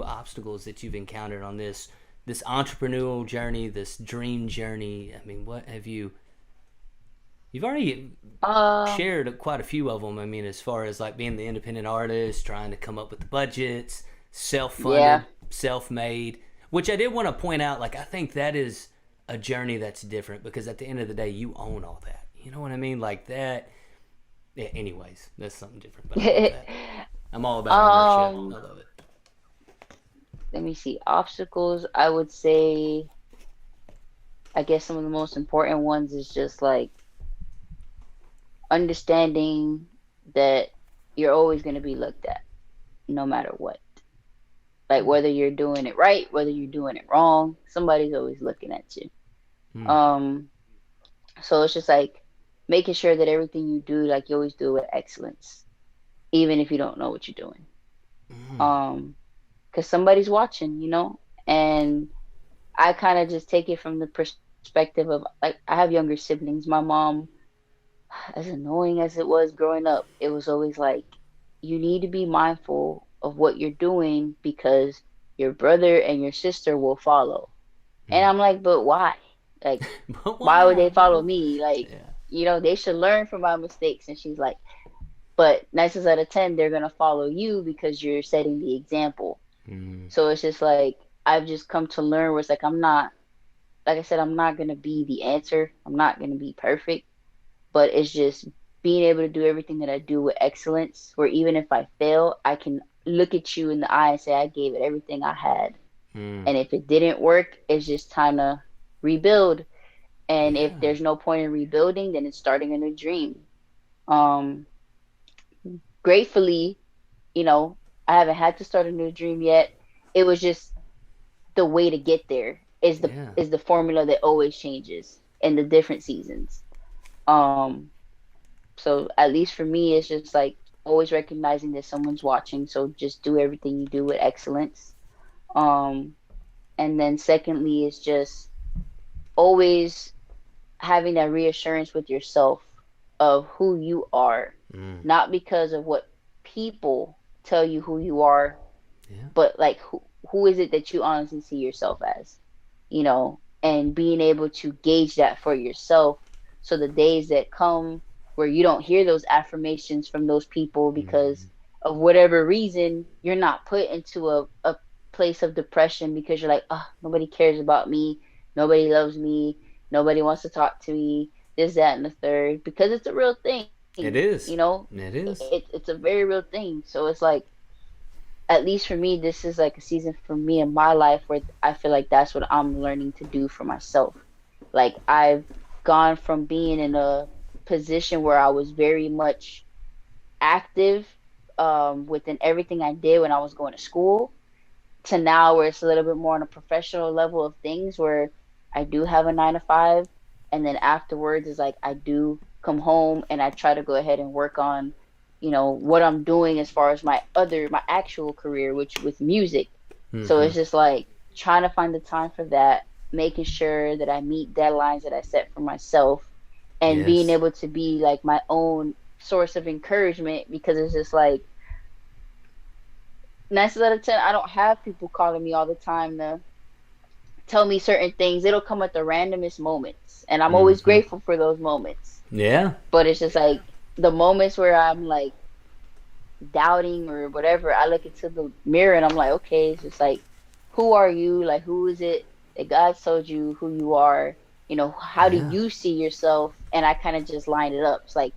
obstacles that you've encountered on this entrepreneurial journey, this dream journey? I mean, what have you've already Uh, shared quite a few of them. I mean, as far as like being the independent artist, trying to come up with the budgets, yeah. self-funded, self-made, which I did want to point out, like I think that is a journey that's different because at the end of the day you own all that. You know what I mean? Like that. Yeah, anyways, that's something different, but I love that. I'm all about ownership. I Um, love it. Let me see. Obstacles, I would say, I guess some of the most important ones is just like understanding that you're always going to be looked at no matter what. Like whether you're doing it right, whether you're doing it wrong, somebody's always looking at you. Hmm. Um, so it's just like making sure that everything you do, like you always do it with excellence, even if you don't know what you're doing. Hmm. Um, because somebody's watching, and I kind of just take it from the perspective of like I have younger siblings. My mom, as annoying as it was growing up, it was always like you need to be mindful of what you're doing because your brother and your sister will follow. And Hmm. I'm like, but why? Like, But why would they why? follow me? Like, Yeah. they should learn from my mistakes. And she's like, but 9 times out of 10, they're gonna follow you because you're setting the example. Hmm. So it's just like I've just come to learn where it's like I'm not, like I said, I'm not gonna be the answer. I'm not gonna be perfect, but it's just being able to do everything that I do with excellence, where even if I fail, I can look at you in the eye and say I gave it everything I had. Hmm. And if it didn't work, it's just time to rebuild. And if Yeah. there's no point in rebuilding, then it's starting a new dream. Um, Gratefully, you know, I haven't had to start a new dream yet. It was just the way to get there Yeah. is the formula that always changes in the different seasons. Um, so at least for me, it's just like always recognizing that someone's watching. So just do everything you do with excellence. Um, and then secondly, is just always having that reassurance with yourself of who you are, Hmm. not because of what people tell you who you are, Yeah. but like who is it that you honestly see yourself as, and being able to gauge that for yourself so the days that come where you don't hear those affirmations from those people because Hmm. of whatever reason, you're not put into a place of depression because you're like, oh, nobody cares about me, nobody loves me, nobody wants to talk to me, this, that, and the third, because it's a real thing, It is. It is. it's a very real thing. So it's like, at least for me, this is like a season for me in my life where I feel like that's what I'm learning to do for myself. Like I've gone from being in a position where I was very much active within everything I did when I was going to school to now where it's a little bit more on a professional level of things where I do have a 9 to 5, and then afterwards is like I do come home and I try to go ahead and work on, what I'm doing as far as my actual career, which with music. So Hmm. it's just like trying to find the time for that, making sure that I meet deadlines that I set for myself, and being Yes. able to be like my own source of encouragement because it's just like 9 times out of 10, I don't have people calling me all the time to tell me certain things. It'll come at the randomest moments, and I'm always Hmm. grateful for those moments. Yeah. But it's just like the moments where I'm like doubting or whatever, I look into the mirror and I'm like, okay, it's just like, who are you? Like, who is it that God told you who you are? How do Yeah. you see yourself? And I kind of just line it up. It's like,